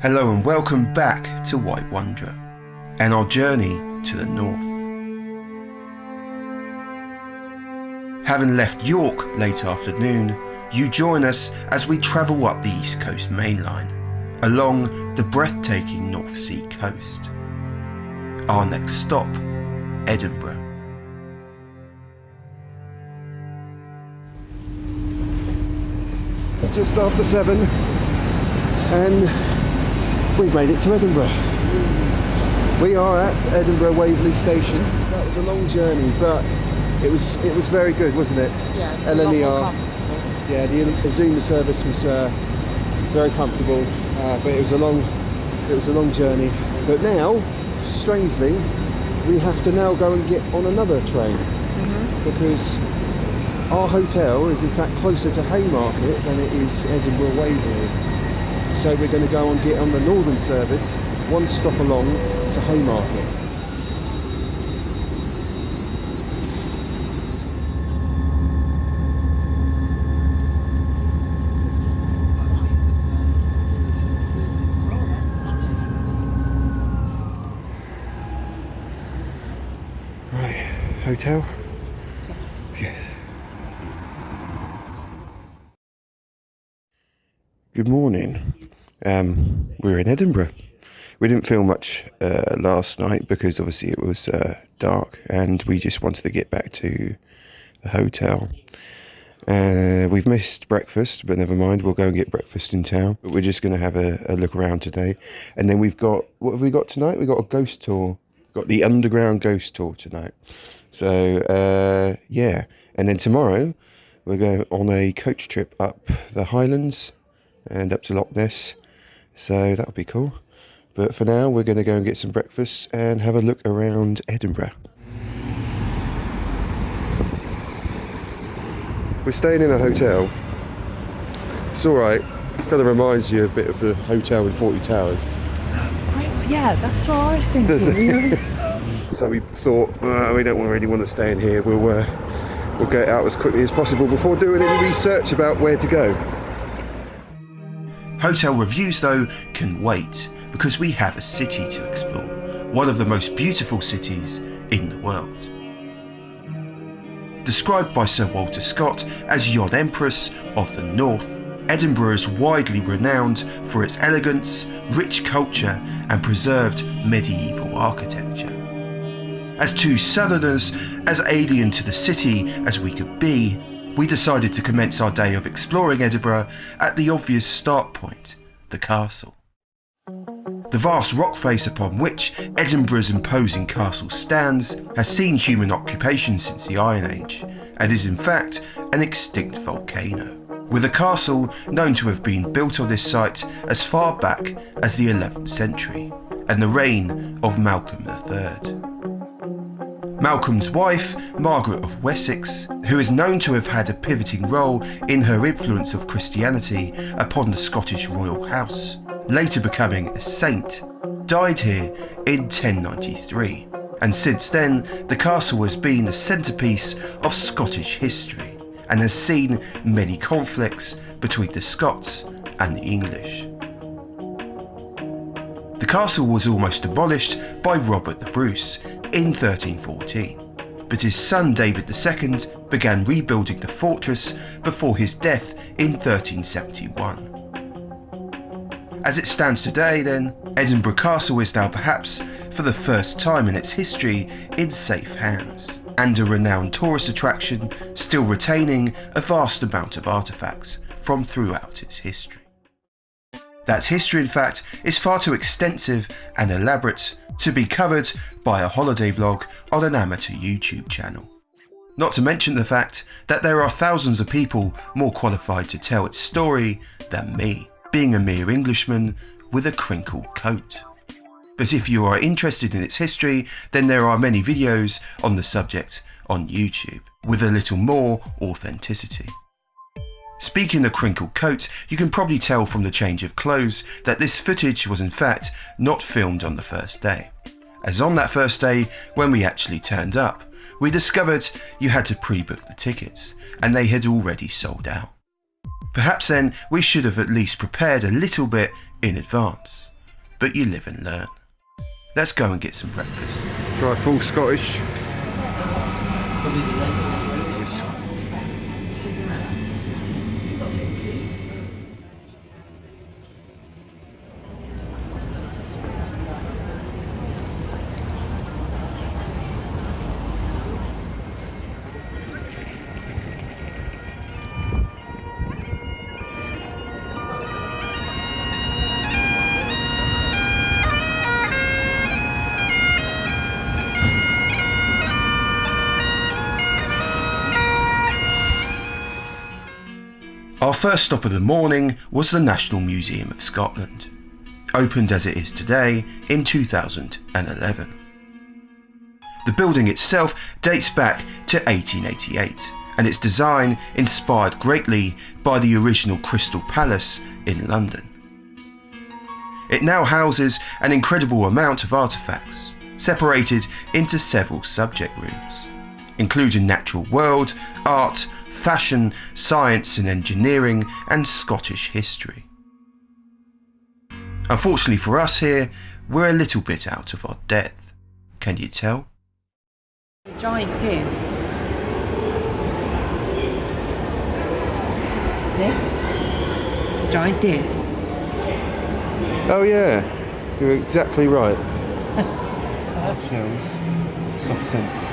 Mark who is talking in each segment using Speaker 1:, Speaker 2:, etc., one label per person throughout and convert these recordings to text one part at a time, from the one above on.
Speaker 1: Hello and welcome back to WightWanderer and our journey to the north. Having left York late afternoon, you join us as we travel up the East Coast main line, along the breathtaking North Sea coast. Our next stop, Edinburgh.
Speaker 2: It's just after 7 and we've made it to Edinburgh. We are at Edinburgh Waverley Station. That was a long journey, but it was very good, wasn't it?
Speaker 3: Yeah,
Speaker 2: LNER. Yeah, the Zoom service was very comfortable, but it was a long journey. But now, strangely, we have to now go and get on another train because our hotel is in fact closer to Haymarket than it is Edinburgh Waverley. So we're going to go and get on the Northern service, one stop along to Haymarket. Right, hotel. Yeah. Good morning. We're in Edinburgh. We didn't film much last night because obviously it was dark and we just wanted to get back to the hotel. We've missed breakfast, but never mind, we'll go and get breakfast in town. But we're just going to have a look around today. And then we've got, what have we got tonight? We've got a ghost tour. Got the underground ghost tour tonight. So, yeah. And then tomorrow, we're going on a coach trip up the Highlands and up to Loch Ness. So that'll be cool. But for now, we're going to go and get some breakfast and have a look around Edinburgh. We're staying in a hotel. It's alright. It kind of reminds you a bit of the hotel in 40 Towers.
Speaker 3: Yeah, that's what I was thinking.
Speaker 2: So we thought, we don't really want to stay in here. We'll get out as quickly as possible before doing any research about where to go.
Speaker 1: Hotel reviews though can wait because we have a city to explore, one of the most beautiful cities in the world. Described by Sir Walter Scott as Yon Empress of the North, Edinburgh is widely renowned for its elegance, rich culture and preserved medieval architecture. As two southerners, as alien to the city as we could be, we decided to commence our day of exploring Edinburgh at the obvious start point, the castle. The vast rock face upon which Edinburgh's imposing castle stands has seen human occupation since the Iron Age and is in fact an extinct volcano, with a castle known to have been built on this site as far back as the 11th century and the reign of Malcolm III. Malcolm's wife, Margaret of Wessex, who is known to have had a pivoting role in her influence of Christianity upon the Scottish royal house, later becoming a saint, died here in 1093, and since then the castle has been the centrepiece of Scottish history and has seen many conflicts between the Scots and the English. The castle was almost demolished by Robert the Bruce in 1314, but his son David II began rebuilding the fortress before his death in 1371. As it stands today then, Edinburgh Castle is now perhaps for the first time in its history in safe hands, and a renowned tourist attraction still retaining a vast amount of artefacts from throughout its history. That history in fact is far too extensive and elaborate to be covered by a holiday vlog on an amateur YouTube channel. Not to mention the fact that there are thousands of people more qualified to tell its story than me, being a mere Englishman with a crinkled coat. But if you are interested in its history, then there are many videos on the subject on YouTube, with a little more authenticity. Speaking of crinkled coat, you can probably tell from the change of clothes that this footage was in fact not filmed on the first day, as on that first day when we actually turned up, we discovered you had to pre-book the tickets and they had already sold out. Perhaps then we should have at least prepared a little bit in advance, but you live and learn. Let's go and get some breakfast.
Speaker 2: Try full Scottish.
Speaker 1: Our first stop of the morning was the National Museum of Scotland, opened as it is today in 2011. The building itself dates back to 1888, and its design inspired greatly by the original Crystal Palace in London. It now houses an incredible amount of artefacts, separated into several subject rooms, including natural world, art, fashion, science and engineering, and Scottish history. Unfortunately for us here, we're a little bit out of our depth. Can you tell?
Speaker 3: A giant deer. See? Giant deer.
Speaker 2: Oh yeah, you're exactly right. Shells, soft centres.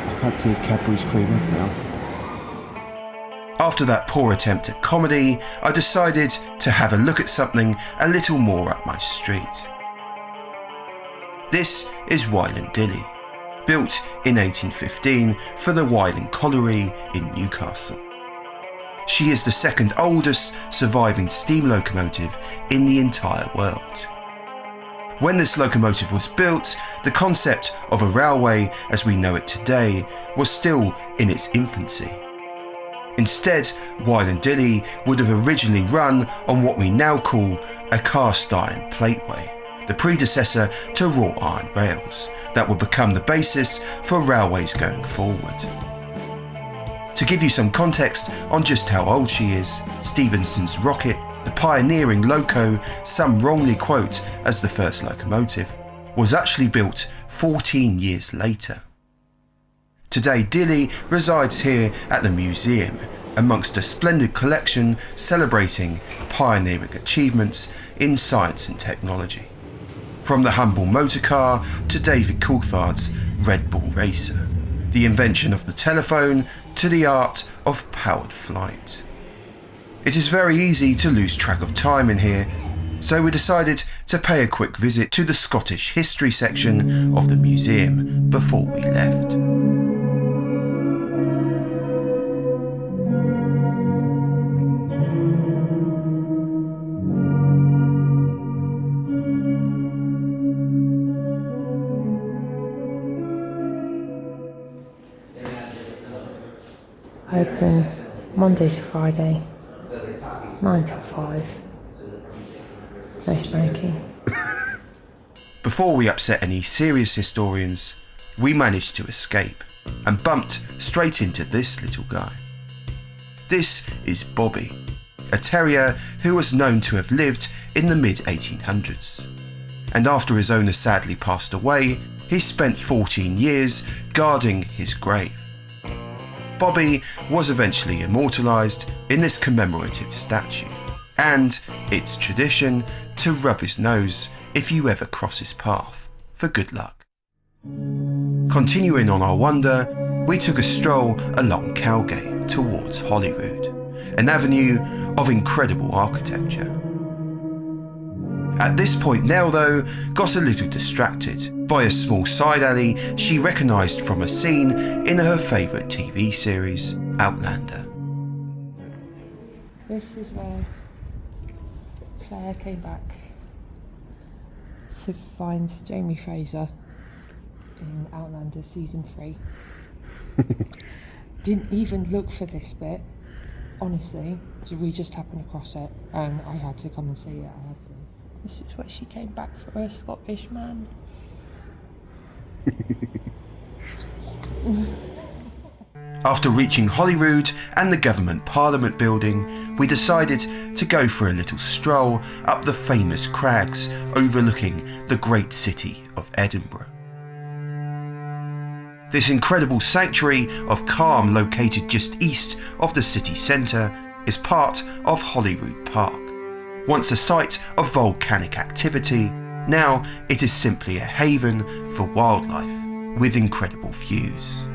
Speaker 2: I fancy a Cadbury's cream egg now.
Speaker 1: After that poor attempt at comedy, I decided to have a look at something a little more up my street. This is Yewenyi, built in 1815 for the Whiling Colliery in Newcastle. She is the second oldest surviving steam locomotive in the entire world. When this locomotive was built, the concept of a railway as we know it today was still in its infancy. Instead, Yewenyi would have originally run on what we now call a cast iron plateway, the predecessor to wrought iron rails that would become the basis for railways going forward. To give you some context on just how old she is, Stephenson's rocket, the pioneering loco some wrongly quote as the first locomotive, was actually built 14 years later. Today Dilly resides here at the museum amongst a splendid collection celebrating pioneering achievements in science and technology. From the humble motor car to David Coulthard's Red Bull Racer, the invention of the telephone to the art of powered flight. It is very easy to lose track of time in here, so we decided to pay a quick visit to the Scottish history section of the museum before we left.
Speaker 3: Open Monday to Friday, 9 till 5. No smoking.
Speaker 1: Before we upset any serious historians, we managed to escape and bumped straight into this little guy. This is Bobby, a terrier who was known to have lived in the mid-1800s. And after his owner sadly passed away, he spent 14 years guarding his grave. Bobby was eventually immortalised in this commemorative statue, and it's tradition to rub his nose if you ever cross his path, for good luck. Continuing on our wander, we took a stroll along Cowgate towards Holyrood, an avenue of incredible architecture. At this point Nell, though, got a little distracted by a small side alley she recognised from a scene in her favourite TV series, Outlander.
Speaker 3: This is where Claire came back to find Jamie Fraser in Outlander season 3. Didn't even look for this bit, honestly. We just happened across it and I had to come and see it. This is where she came back for a Scottish man.
Speaker 1: After reaching Holyrood and the Government Parliament building, we decided to go for a little stroll up the famous crags overlooking the great city of Edinburgh. This incredible sanctuary of calm located just east of the city centre is part of Holyrood Park. Once a site of volcanic activity, now it is simply a haven for wildlife with incredible views.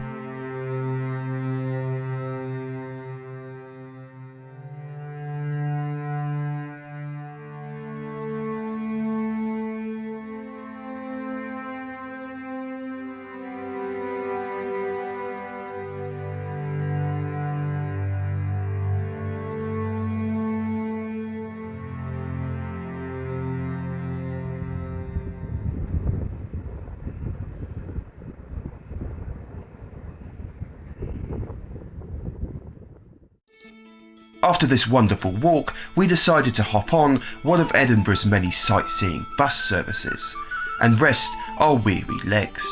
Speaker 1: After this wonderful walk, we decided to hop on one of Edinburgh's many sightseeing bus services and rest our weary legs.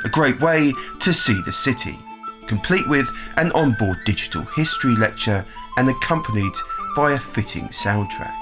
Speaker 1: A great way to see the city, complete with an onboard digital history lecture and accompanied by a fitting soundtrack.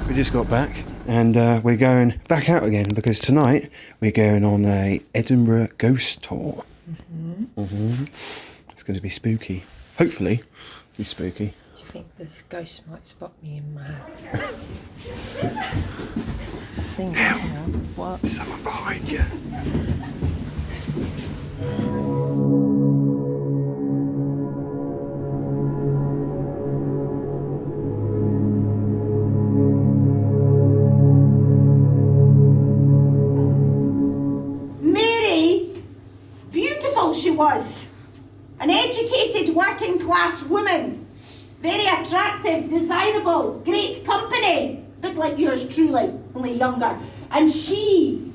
Speaker 2: We just got back and we're going back out again because tonight we're going on a Edinburgh ghost tour. It's going to be spooky. Hopefully, be spooky.
Speaker 3: Do you think this ghost might spot me in my thing? What?
Speaker 2: Someone behind you.
Speaker 4: She was an educated working class woman, very attractive, desirable, great company, a bit like yours truly, only younger. And she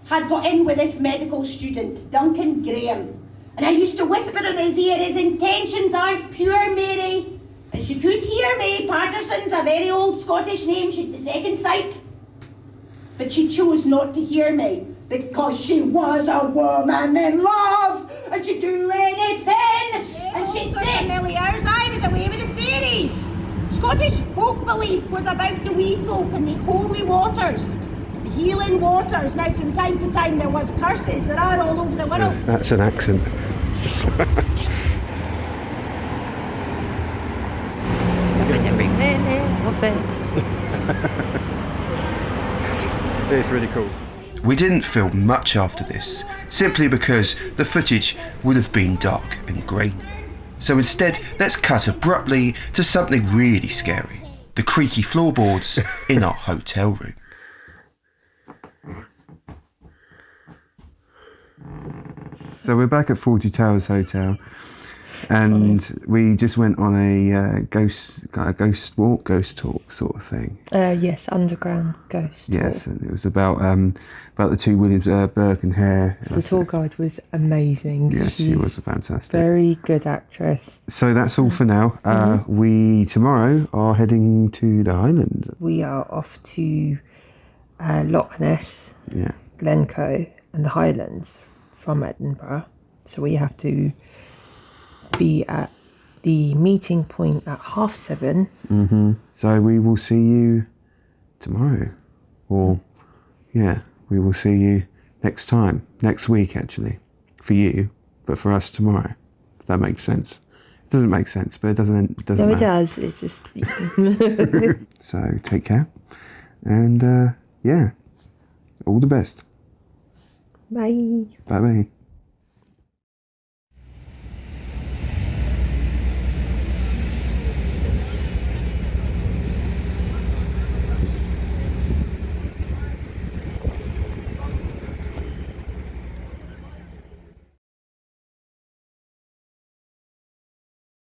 Speaker 4: had got in with this medical student, Duncan Graham. And I used to whisper in his ear, his intentions are pure, Mary. And she could hear me. Patterson's a very old Scottish name, she'd the second sight. But she chose not to hear me because she was a woman in love and she'd do anything. And she did. Milliers, I was away with the fairies. Scottish folk belief was about the wee folk and the holy waters, the healing waters. Now, from time to time, there was curses. There are all over the world.
Speaker 2: That's an accent.
Speaker 3: Every minute of it.
Speaker 2: It's really cool.
Speaker 1: We didn't film much after this, simply because the footage would have been dark and grainy. So instead, let's cut abruptly to something really scary, the creaky floorboards in our hotel room.
Speaker 2: So we're back at 40 Towers Hotel and we just went on a ghost talk sort of thing.
Speaker 3: Yes, underground ghost.
Speaker 2: Yes, and it was about the two Williams, Burke and Hare.
Speaker 3: The tour guide was amazing.
Speaker 2: Yeah, she was fantastic.
Speaker 3: Very good actress.
Speaker 2: So that's all for now. We tomorrow are heading to the Highlands.
Speaker 3: We are off to Loch Ness, Glencoe and the Highlands from Edinburgh. So we have to be at the meeting point at 7:30.
Speaker 2: So we will see you tomorrow. Or, we will see you next week actually. For you, but for us tomorrow. If that makes sense. Doesn't make sense, but it doesn't
Speaker 3: No, it
Speaker 2: matter.
Speaker 3: does. It's just.
Speaker 2: So take care, and yeah, all the best.
Speaker 3: Bye.
Speaker 2: Bye bye.